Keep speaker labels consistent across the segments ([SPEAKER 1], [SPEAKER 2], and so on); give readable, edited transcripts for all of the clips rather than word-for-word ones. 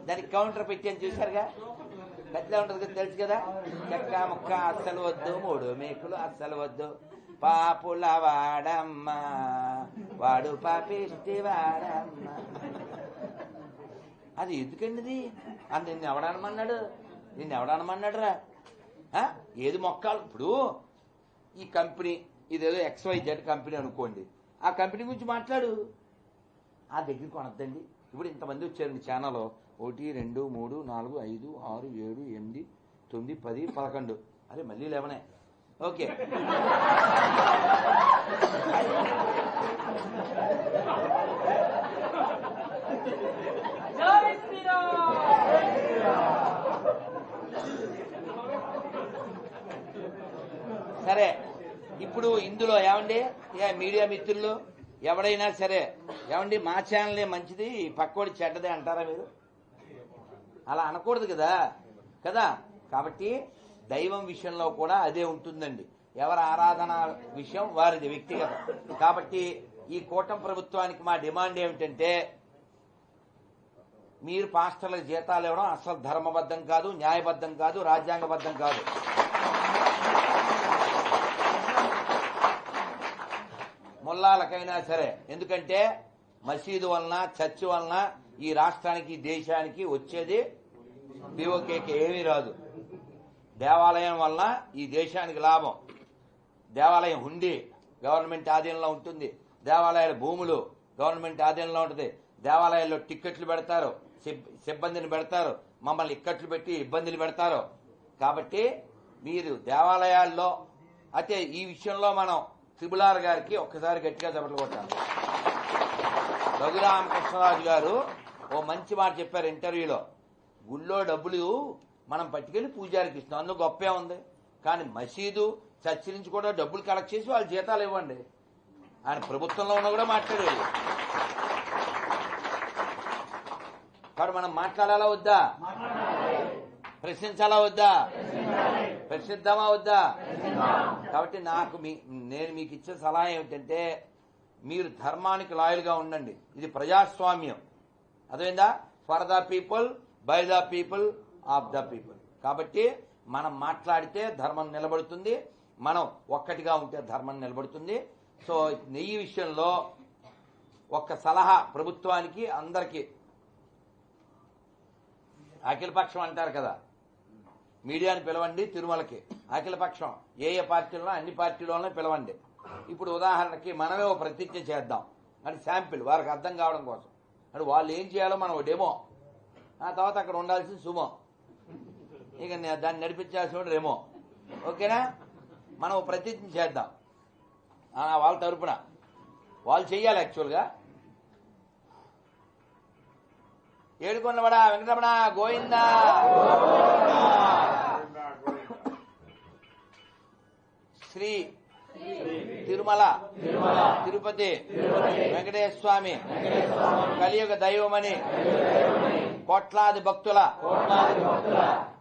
[SPEAKER 1] దానికి కౌంటర్ పెట్టాను చూశారుగా, గట్లా ఉంటుంది కదా, తెలుసు కదా. చెక్క ముక్క అస్సలు వద్దు, మూడు మేకులు అస్సలు వద్దు, పాపుల వాడమ్మ వాడు పాపిష్టి వాడమ్మ. అది ఎందుకండి? అది నిన్ను ఎవడనమన్నాడు? నిన్ను ఎవడనమన్నాడు రా? ఏది మొక్కాలి? ఇప్పుడు ఈ కంపెనీ ఇదేదో XYZ కంపెనీ అనుకోండి, ఆ కంపెనీ గురించి మాట్లాడు. ఆ దగ్గర కొనద్దండి. ఇప్పుడు ఇంతమంది వచ్చారండి ఛానల్, 1 2 3 4 5 6 7 8 9 10 11. అరే మళ్ళీ 11. ఓకే, సరే. ఇప్పుడు ఇందులో ఏమండి, మీడియా మిత్రులు ఎవడైనా సరే, ఏమండి మా ఛానలే మంచిది, పక్కోడి చెడ్డదే అంటారా మీరు? అలా అనకూడదు కదా కదా. కాబట్టి దైవం విషయంలో కూడా అదే ఉంటుందండి. ఎవరి ఆరాధన విషయం వారిది వ్యక్తిగతం. కాబట్టి ఈ కూటమి ప్రభుత్వానికి మా డిమాండ్ ఏమిటంటే, మీరు పాస్టర్లకు జీతాలు ఇవ్వడం అసలు ధర్మబద్ధం కాదు, న్యాయబద్ధం కాదు, రాజ్యాంగబద్ధం కాదు. ముల్లాలకైనా సరే. ఎందుకంటే మసీదు వలన, చర్చి వలన ఈ రాష్ట్రానికి, దేశానికి వచ్చేది పిఓకేకి ఏమీ రాదు. దేవాలయం వలన ఈ దేశానికి లాభం. దేవాలయం హుండీ గవర్నమెంట్ ఆధీనంలో ఉంటుంది, దేవాలయాల భూములు గవర్నమెంట్ ఆధీనంలో ఉంటుంది, దేవాలయాల్లో టిక్కెట్లు పెడతారు, సిబ్బందిని పెడతారు, మమ్మల్ని ఇక్కట్లు పెట్టి ఇబ్బందులు పెడతారు. కాబట్టి మీరు దేవాలయాల్లో అయితే ఈ విషయంలో మనం త్రిబులార్ గారికి ఒక్కసారి గట్టిగా చప్పట్లు కొట్టాలి. రఘురామకృష్ణరాజు గారు ఓ మంచి మాట చెప్పారు ఇంటర్వ్యూలో. గుళ్ళో డబ్బులు మనం పట్టుకెళ్లి పూజారికి ఇస్తాం, అందులో గొప్పే ఉంది. కానీ మసీదు, చర్చి నుంచి కూడా డబ్బులు కలెక్ట్ చేసి వాళ్ళ జీతాలు ఇవ్వండి. ఆయన ప్రభుత్వంలో ఉన్నా కూడా మాట్లాడేది. కాబట్టి మనం మాట్లాడాలా వద్దా? ప్రశ్నించాలా వద్దా? ప్రశ్నిద్దామా వద్దా? కాబట్టి నేను మీకు ఇచ్చే సలహా ఏమిటంటే, మీరు ధర్మానికి లాయల్గా ఉండండి. ఇది ప్రజాస్వామ్యం, అదేందా? For the people, by the people, of the people. కాబట్టి మనం మాట్లాడితే ధర్మం నిలబడుతుంది, మనం ఒక్కటిగా ఉంటే ధర్మం నిలబడుతుంది. సో నెయ్యి విషయంలో ఒక్క సలహా ప్రభుత్వానికి, అందరికీ. అఖిలపక్షం అంటారు కదా, మీడియాని పిలవండి తిరుమలకి. అఖిలపక్షం ఏ పార్టీలో, అన్ని పార్టీలోనే పిలవండి. ఇప్పుడు ఉదాహరణకి మనమే ఓ ప్రతిజ్ఞ చేద్దాం, అంటే శాంపిల్ వారికి అర్థం కావడం కోసం. అంటే వాళ్ళు ఏం చేయాలో మనం డెమో, ఆ తర్వాత అక్కడ ఉండాల్సిన సుమో, ఇక దాన్ని నడిపించాల్సిన రెమో. ఓకేనా? మనం ఓ ప్రతిజ్ఞ చేద్దాం వాళ్ళ తరపున. వాళ్ళు చెయ్యాలి యాక్చువల్గా. ఏడుకొండవాడా వెంకటరమణ గోవిందా, శ్రీ తిరుమల తిరుపతి వెంకటేశ్వర స్వామి కలియుగ దైవమని, కోట్లాది భక్తుల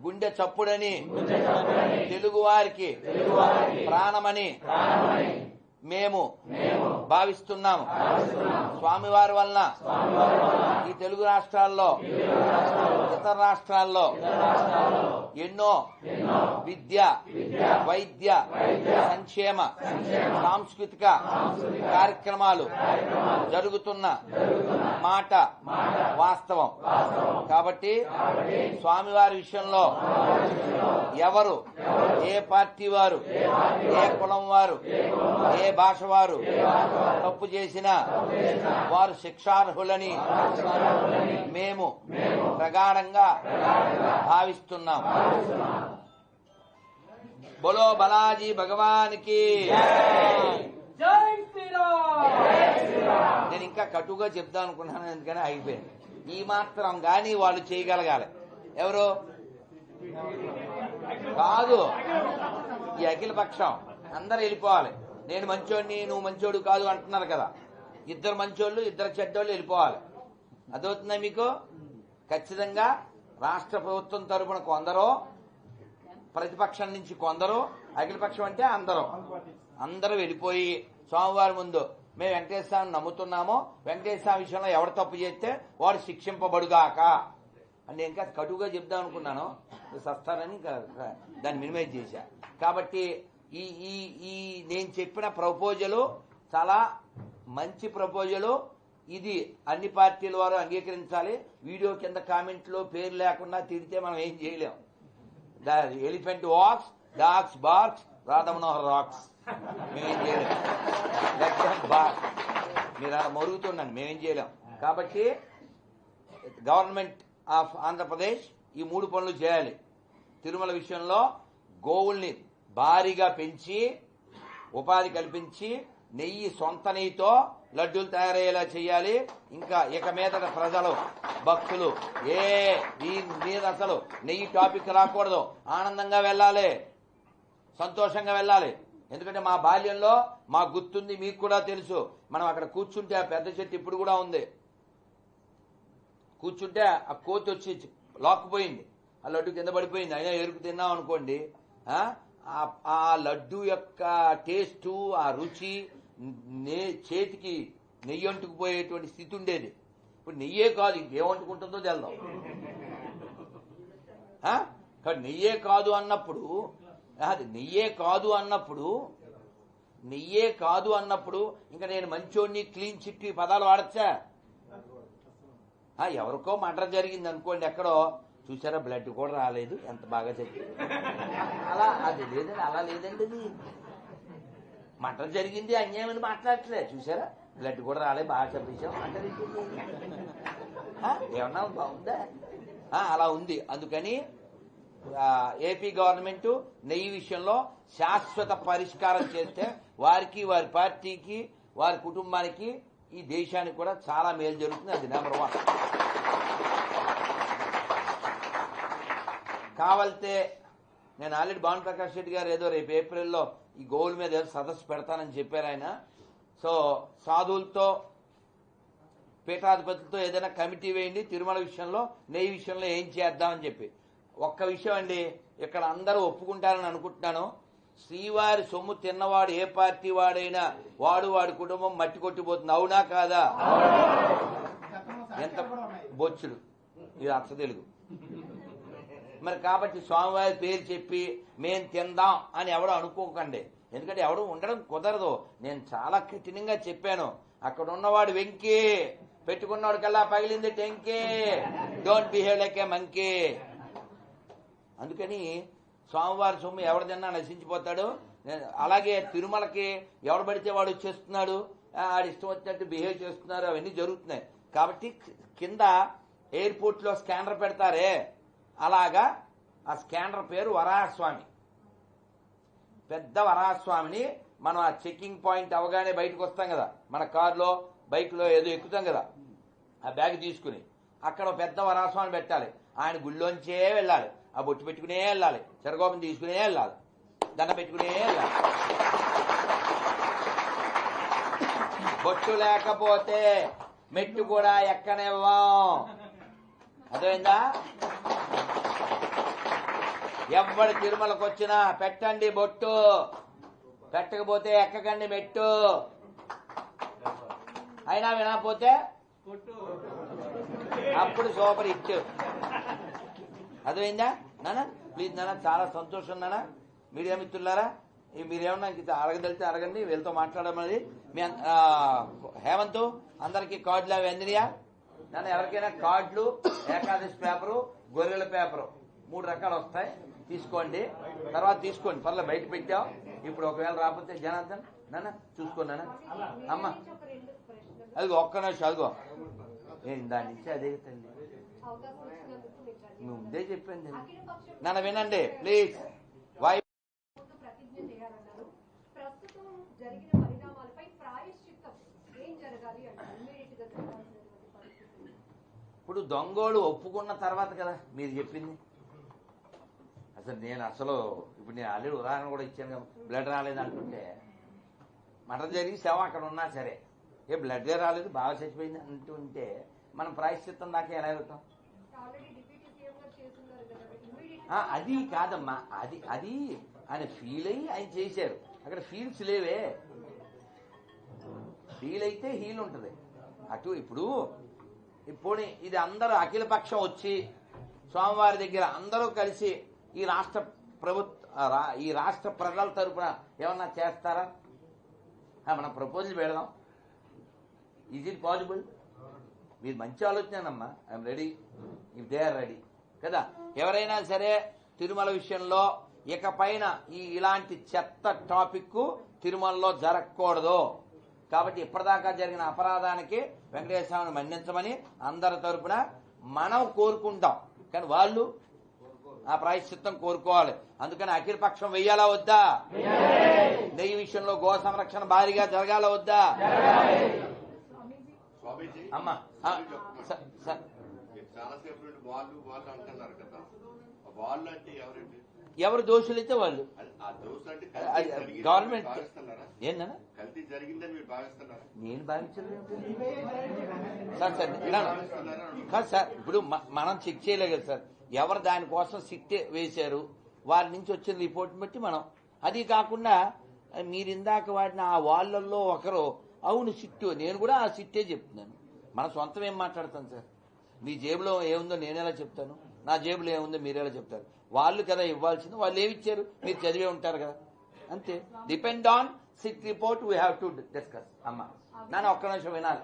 [SPEAKER 1] గుండె చప్పుడని, తెలుగువారికి ప్రాణమని మేము భావిస్తున్నాము. స్వామివారి వలన ఈ తెలుగు రాష్ట్రాల్లో, ఇతర రాష్ట్రాల్లో ఎన్నో విద్య, వైద్య, సంక్షేమ, సాంస్కృతిక కార్యక్రమాలు జరుగుతున్న మాట వాస్తవం. కాబట్టి స్వామివారి విషయంలో ఎవరు, ఏ పార్టీ వారు, ఏ కులం వారు, ఏ భాష వారు తప్పు చేసినా వారు శిక్షార్హులని మేము ప్రగాఢంగా భావిస్తున్నాం. బోలో బాలాజీ భగవానికి. నేను ఇంకా కటుగా చెప్దాం అనుకున్నాను, ఎందుకని అయిపోయింది. ఈ మాత్రం గాని వాళ్ళు చేయగలగాలి. ఎవరు కాదు, ఈ అఖిల పక్షం అందరూ వెళ్ళిపోవాలి. నేను మంచోడిని, నువ్వు మంచోడు కాదు అంటున్నారు కదా. ఇద్దరు మంచోళ్ళు, ఇద్దరు చెడ్డోళ్ళు వెళ్ళిపోవాలి. అదవుతుందా మీకు? ఖచ్చితంగా రాష్ట్ర ప్రభుత్వం తరపున కొందరు, ప్రతిపక్షం నుంచి కొందరు, అఖిలపక్షం అంటే అందరూ వెళ్ళిపోయి స్వామివారి ముందు మేము వెంకటేశ్వర స్వామిని నమ్ముతున్నామో వెంకటేశ్వర స్వామి విషయంలో ఎవరు తప్పు చేస్తే వాడు శిక్షింపబడుగాక అంటే ఇంకా కటువుగా చెప్దాం అనుకున్నాను, సస్తానని దాన్ని మినిమైజ్ చేశా. కాబట్టి ఈ ఈ ఈ నేను చెప్పిన ప్రపోజలు చాలా మంచి ప్రపోజలు. ఇది అన్ని పార్టీల వారు అంగీకరించాలి. వీడియో కింద కామెంట్లో పేరు లేకుండా తిడితే మనం ఏం చేయలేం. The elephant walks, dogs barks, Radhamanohar rocks. మేమేం చేయలేం. మీరు అలా మరుగుతున్నాను, మేమేం చేయలేం. కాబట్టి గవర్నమెంట్ ఆఫ్ ఆంధ్రప్రదేశ్ ఈ 3 పనులు చేయాలి. తిరుమల విషయంలో గోవుల్ని భారీగా పెంచి ఉపాధి కల్పించి నెయ్యి సొంత నెయ్యితో లడ్డూలు తయారయ్యేలా చేయాలి. ఇంకా ఇక మీద ప్రజలు భక్తులు దీని మీద అసలు నెయ్యి టాపిక్ రాకూడదు. ఆనందంగా వెళ్ళాలి, సంతోషంగా వెళ్ళాలి. ఎందుకంటే మా బాల్యంలో మాకు గుర్తుంది, మీకు కూడా తెలుసు. మనం అక్కడ కూర్చుంటే ఆ పెద్ద చెట్టు ఇప్పుడు కూడా ఉంది. కూర్చుంటే ఆ కోతి వచ్చి లాక్కుపోయింది, ఆ లడ్డు కింద పడిపోయింది. అయినా ఎరుకు తిన్నాం అనుకోండి, ఆ లడ్డు యొక్క టేస్టు, ఆ రుచి, చేతికి నెయ్యి అంటుకుపోయేటువంటి స్థితి ఉండేది. ఇప్పుడు నెయ్యే కాదు, ఇంకేమంటుకుంటుందో తెల్దాం. కాబట్టి నెయ్యే కాదు అన్నప్పుడు ఇంకా నేను మంచోడిని, క్లీన్ చిట్ ఈ పదాలు వాడచ్చా? ఎవరికో మర్డర్ జరిగింది అనుకోండి, ఎక్కడో చూసారా, బ్లడ్ కూడా రాలేదు, ఎంత బాగా చెప్పి అలా లేదండి. అది మర్డర్ జరిగింది, అన్యాయమని మాట్లాడట్లే. చూసారా, బ్లడ్ కూడా రాలేదు, బాగా చెప్పేసాం అంటే ఏమన్నా బాగుందా? అలా ఉంది. అందుకని ఏపీ గవర్నమెంట్ నెయ్యి విషయంలో శాశ్వత పరిష్కారం చేస్తే వారికి, వారి పార్టీకి, వారి కుటుంబానికి, ఈ దేశానికి కూడా చాలా మేలు జరుగుతుంది. అది నెంబర్ 1. కావాలితే నేను ఆల్రెడీ భానుప్రకాష్ రెడ్డి గారు ఏదో రేపు ఏప్రిల్లో ఈ గోవుల మీద ఏదో సదస్సు పెడతానని చెప్పారు ఆయన. సో సాధువులతో, పీఠాధిపతులతో ఏదైనా కమిటీ వేయండి తిరుమల విషయంలో, నెయ్యి విషయంలో ఏం చేద్దామని చెప్పి. ఒక్క విషయం అండి, ఇక్కడ అందరూ ఒప్పుకుంటారని అనుకుంటున్నాను. శ్రీవారి సొమ్ము తిన్నవాడు ఏ పార్టీ వాడైనా వాడి కుటుంబం మట్టి కొట్టిపోతుంది. అవునా కాదా? ఎంత బొచ్చుడు ఇది అచ్చ తెలుగు. మరి కాబట్టి స్వామివారి పేరు చెప్పి మేం తిందాం అని ఎవడో అనుకోకండి. ఎందుకంటే ఎవడు ఉండడం కుదరదు. నేను చాలా కఠినంగా చెప్పాను. అక్కడ ఉన్నవాడు వెంకీ, పెట్టుకున్నవాడు కల్లా పగిలింది టెంకే. Don't behave like a monkey. అందుకని స్వామివారి సొమ్ము ఎవడు తిన్నా నశించిపోతాడు. అలాగే తిరుమలకి ఎవడు పడితే వాడు వచ్చేస్తున్నాడు, ఆడి ఇష్టం వచ్చినట్టు బిహేవ్ చేస్తున్నారు, అవన్నీ జరుగుతున్నాయి. కాబట్టి కింద ఎయిర్పోర్ట్ లో స్కానర్ పెడతారే, అలాగా ఆ స్కానర్ పేరు వరాహస్వామి. పెద్ద వరాహస్వామిని మనం ఆ చెకింగ్ పాయింట్ అవగానే బయటకు వస్తాం కదా, మన కారులో బైక్లో ఏదో ఎక్కుతాం కదా, ఆ బ్యాగ్ తీసుకుని అక్కడ పెద్ద వరాహస్వామి పెట్టాలి. ఆయన గుళ్ళోంచే వెళ్ళాలి, ఆ బొట్టు పెట్టుకునే వెళ్ళాలి, చెరగోపం తీసుకునే వెళ్ళాలి, దండ పెట్టుకునే వెళ్ళాలి. బొట్టు లేకపోతే మెట్టు కూడా ఎక్కనివ్వం. అదేందా? ఎవడు తిరుమలకు వచ్చినా పెట్టండి బొట్టు, పెట్టకపోతే ఎక్కకండి మెట్టు. అయినా వినకపోతే అప్పుడు సూపర్ హిట్. అర్థమైందా నాన్న? ప్లీజ్ నాన్న, చాలా సంతోషం నాన్న. మీడియా మిత్రులారా, మీరేమన్నా అడగదలితే అడగండి, వీళ్ళతో మాట్లాడమని. మీ హేమంత్ అందరికి కార్డులు అవి అందినయా నాన్న? ఎవరికైనా కార్డులు, ఏకాదశి పేపరు, గొర్రెల పేపరు 3 రకాలు వస్తాయి, తీసుకోండి. తర్వాత తీసుకోండి, పర్లేదు బయట పెట్టాం. ఇప్పుడు ఒకవేళ రాకపోతే జనార్దన్ నాన్న చూసుకోండి నాన్న. అమ్మ అదిగో ఒక్క నిమిషం, అదిగో దాని నుంచి అదే తల్లి ముందే చెప్పింది నాన్న, వినండి ప్లీజ్. ఇప్పుడు దొంగోడు ఒప్పుకున్న తర్వాత కదా మీరు చెప్పింది. అసలు ఇప్పుడు నేను ఆల్రెడీ ఉదాహరణ కూడా ఇచ్చాను కదా, బ్లడ్ రాలేదు అంటుంటే, మర్డర్ జరిగి శవం అక్కడ ఉన్నా సరే, బ్లడ్ రాలేదు బాగా చచ్చిపోయింది అంటుంటే మనం ప్రాయశ్చిత్తం దాకా ఎలా వెళ్తాం? అది కాదమ్మా, అది ఆయన ఫీల్ అయ్యి ఆయన చేశారు. అక్కడ ఫీల్స్ లేవే. డీల్ అయితే హీల్ ఉంటుంది. అటు ఇప్పుడు ఇది అందరూ అఖిలపక్షం వచ్చి స్వామివారి దగ్గర అందరూ కలిసి ఈ రాష్ట్ర ఈ రాష్ట్ర ప్రజల తరపున ఏమన్నా చేస్తారా? మనం ప్రపోజల్ పెడదాం. Is it possible? మీరు మంచి ఆలోచనేనమ్మా. I'm ready if they are ready కదా. ఎవరైనా సరే తిరుమల విషయంలో ఇకపైన ఇలాంటి చెత్త టాపిక్ తిరుమలలో జరగకూడదు కాబట్టి ఇప్పటిదాకా జరిగిన అపరాధానికి వెంకటేశ్వర స్వామిని మన్నించమని అందరి తరపున మనం కోరుకుంటాం. కానీ వాళ్ళు ఆ ప్రాయశ్చిత్తం కోరుకోవాలి. అందుకని అఖిలపక్షం వెయ్యాలా వద్దా? నెయ్యి విషయంలో గో సంరక్షణ భారీగా జరగాల వద్దా? అమ్మా ఎవరు దోషులైతే వాళ్ళు గవర్నమెంట్ ఏంటన్నా నేను భావించలేదు కాదు సార్. ఇప్పుడు మనం చెక్ చేయలేదు కదా సార్. ఎవరు దానికోసం సిట్ వేశారు వారి నుంచి వచ్చిన రిపోర్ట్ బట్టి మనం. అది కాకుండా మీరు ఇందాక వాడిన ఆ వాళ్ళల్లో ఒకరు అవును సిట్టు, నేను కూడా ఆ సిట్టే చెప్తున్నాను. మన సొంతం ఏం మాట్లాడతాను సార్? మీ జేబులో ఏముందో నేనేలా చెప్తాను, నా జేబులో ఏముందో మీరేలా చెప్తారు? వాళ్ళు కదా ఇవ్వాల్సింది, వాళ్ళు ఏమిచ్చారు మీరు చదివే ఉంటారు కదా, అంతే. Depend on SIT report we have to discuss. అమ్మా నన్ను ఒక్క నిమిషం వినాలి.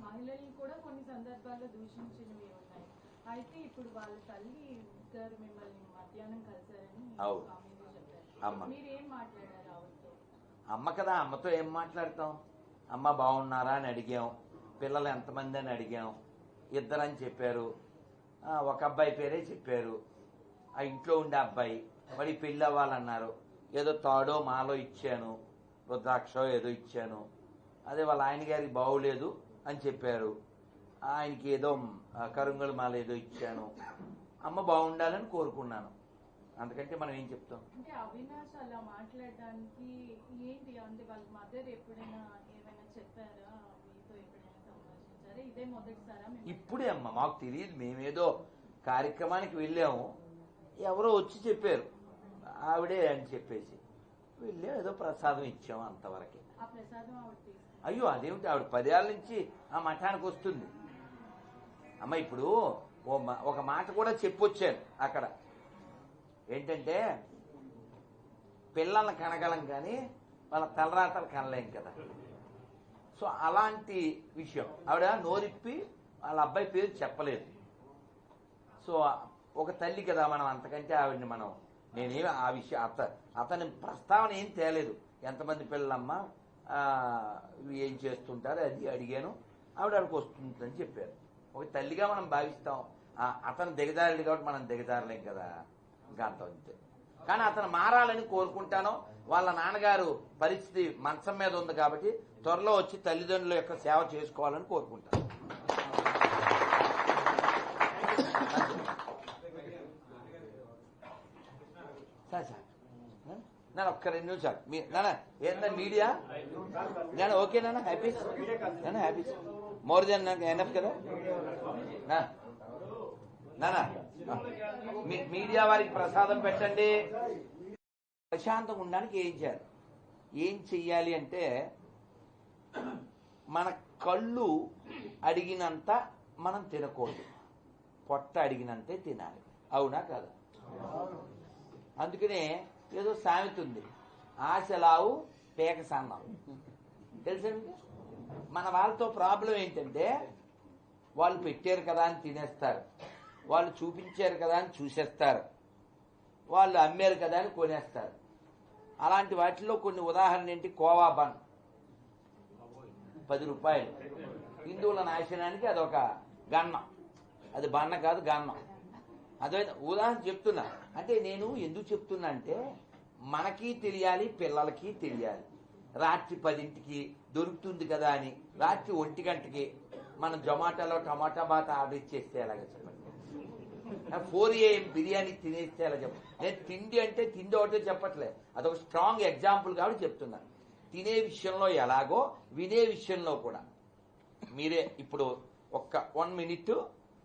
[SPEAKER 2] మహిళల్ని కూడా కొన్ని సందర్భాల్లో దూషించినవి ఉన్నాయి. అయితే ఇప్పుడు వాళ్ళ తల్లి గారు మిమ్మల్ని మధ్యాహ్నం కలిశారని చెప్పారు. మీరు ఏం మాట్లాడారు ఆవిడతో?
[SPEAKER 1] అమ్మ కదా, అమ్మతో ఏం మాట్లాడతాం? అమ్మ బాగున్నారా అని అడిగాం, పిల్లలు ఎంతమంది అని అడిగాం. ఇద్దరని చెప్పారు, ఒక అబ్బాయి పేరే చెప్పారు. ఆ ఇంట్లో ఉండే అబ్బాయి మరి పెళ్ళి అవ్వాలన్నారు. ఏదో తాడో మాలో ఇచ్చాను, రుద్రాక్షో ఏదో ఇచ్చాను. అదే వాళ్ళ ఆయన గారికి బాగోలేదు అని చెప్పారు. ఆయనకి ఏదో కరుంగళ మాల ఏదో ఇచ్చాను. అమ్మ బాగుండాలని కోరుకున్నాను. అందుకంటే మనం ఏం చెప్తాం?
[SPEAKER 2] అంటే అవినాష్ అలా మాట్లాడడానికి ఏంటి? అంటే వాళ్ళ మదర్ ఎప్పుడైనా ఏమైనా చెప్పారా? మీతో ఎప్పుడైనా సంభాషించారా? ఇదే మొదటిసారా?
[SPEAKER 1] ఇప్పుడే అమ్మ, మాకు తెలియదు. మేమేదో కార్యక్రమానికి వెళ్ళాము, ఎవరో వచ్చి చెప్పారు ఆవిడే అని చెప్పేసి వెళ్ళే ఏదో ప్రసాదం ఇచ్చాము అంతవరకే.
[SPEAKER 2] ఆ ప్రసాదం ఆవిడ
[SPEAKER 1] అయ్యో అదేమిటి, ఆవిడ 10 ఏళ్ల నుంచి ఆ మఠానికి వస్తుంది అమ్మ. ఇప్పుడు ఒక మాట కూడా చెప్పొచ్చాను అక్కడ, ఏంటంటే పిల్లల్ని కనగలం కానీ వాళ్ళ తలరాతలు కనలేం కదా. సో అలాంటి విషయం ఆవిడ నోరిప్పి వాళ్ళ అబ్బాయి పేరు చెప్పలేదు. సో ఒక తల్లి కదా మనం, అంతకంటే ఆవిడని మనం నేనేమి ఆ విషయం అతని ప్రస్తావన ఏం తేలేదు. ఎంతమంది పిల్లలమ్మా, ఏం చేస్తుంటారు అది అడిగాను. ఆవిడ అక్కడికి వస్తుందని చెప్పారు. ఒక తల్లిగా మనం భావిస్తాం. అతను దిగజారుడు కాబట్టి మనం దిగజారలేం కదా, ఇంకా అంత అంతే. కానీ అతను మారాలని కోరుకుంటాను. వాళ్ళ నాన్నగారు పరిస్థితి మంచం మీద ఉంది కాబట్టి త్వరలో వచ్చి తల్లిదండ్రుల యొక్క సేవ చేసుకోవాలని కోరుకుంటాను. నేను ఒక్క 2 నిమిషాలు నాన్న ఏంటన్నా మీడియా నేను ఓకే నాన్న, హ్యాపీస్ నాన్న, హ్యాపీస్ మోర్ దెన్ ఎనఫ్ కదా నాన్న. మీడియా వారికి ప్రసాదం పెట్టండి. ప్రశాంతంగా ఉండడానికి ఏం చెయ్యాలి అంటే మన కళ్ళు అడిగినంత మనం తినకూడదు, పొట్ట అడిగినంతే తినాలి. అవునా కాదు? అందుకనే ఏదో సామెత ఉంది, ఆశలావు పేక సన్నం. తెలుసండి? మన వాళ్ళతో ప్రాబ్లం ఏంటంటే వాళ్ళు పెట్టారు కదా అని తినేస్తారు, వాళ్ళు చూపించారు కదా అని చూసేస్తారు, వాళ్ళు అమ్మారు కదా అని కొనేస్తారు. అలాంటి వాటిలో కొన్ని ఉదాహరణ ఏంటి? కోవా బన్ 10 రూపాయలు. హిందువుల నాశనానికి అదొక గన్నం. అది బన్న కాదు, గన్నం. అదే ఉదాహరణ చెప్తున్నా. అంటే నేను ఎందుకు చెప్తున్నా అంటే మనకి తెలియాలి, పిల్లలకి తెలియాలి. రాత్రి 10ంటికి దొరుకుతుంది కదా అని రాత్రి 1 గంటకి మనం జొమాటోలో టమాటా బాత్ ఆర్డర్ ఇచ్చేస్తే ఎలాగ చెప్పండి? 4 AM బిర్యానీ తినేస్తే ఎలా చెప్పండి? నేను తిండి అంటే తిండి ఒకటే చెప్పట్లేదు, అదొక స్ట్రాంగ్ ఎగ్జాంపుల్ కాబట్టి చెప్తున్నాను. తినే విషయంలో ఎలాగో వినే విషయంలో కూడా మీరే ఇప్పుడు ఒక్క 1 మినిట్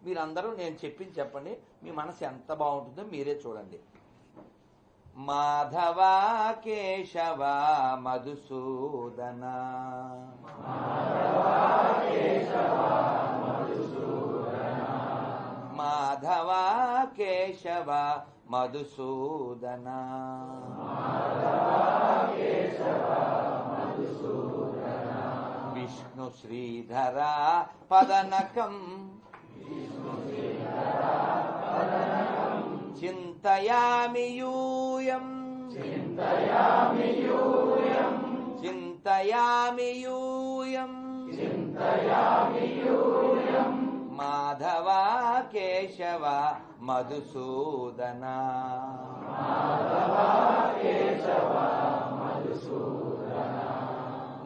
[SPEAKER 1] మీరందరూ నేను చెప్పింది చెప్పండి. మీ మనసు ఎంత బాగుంటుందో మీరే చూడండి. మాధవ కేశవ మధుసూదన మాధవ కేశవ మధుసూదన విష్ణు శ్రీధర పదనకం చింతయామి యూయం చింతయామి యూయం మాధవ కేశవ మధుసూదన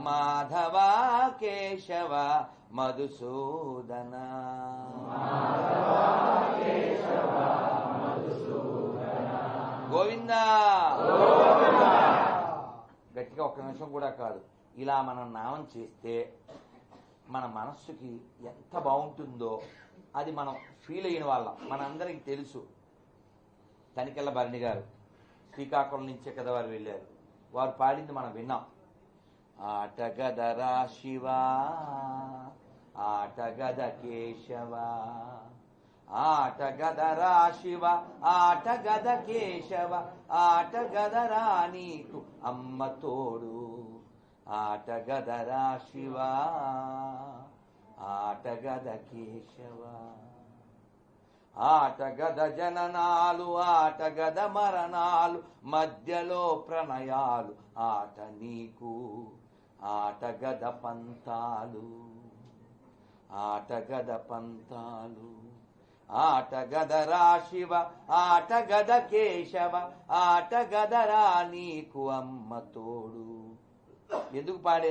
[SPEAKER 1] మాధవ కేశవ మధుసూదన గోవిందా. గట్టిగా ఒక్క నిమిషం కూడా కాదు, ఇలా మనం నామం చేస్తే మన మనస్సుకి ఎంత బాగుంటుందో అది మనం ఫీల్ అయిన వాళ్ళం. మనందరికి తెలుసు. తనికెళ్ళ భరణి గారు శ్రీకాకుళం నుంచే కదా వారు వెళ్ళారు. వారు పాడింది మనం విన్నాం. ఆటగదరా శివ ఆటగద కేశవ ఆటగదరా శివ ఆటగద కేశవ ఆటగదరా నీకు అమ్మ తోడు ఆటగదరా శివ ఆటగద కేశవ ఆటగద జననాలు ఆటగద మరణాలు మధ్యలో ప్రణయాలు ఆట నీకు ఆటగద పంతాలు ఆటగద పంతాలు ఆటగదరా శివ ఆటగద కేశవ ఆటగదరా నీకు అమ్మ తోడు. ఎందుకు పాడే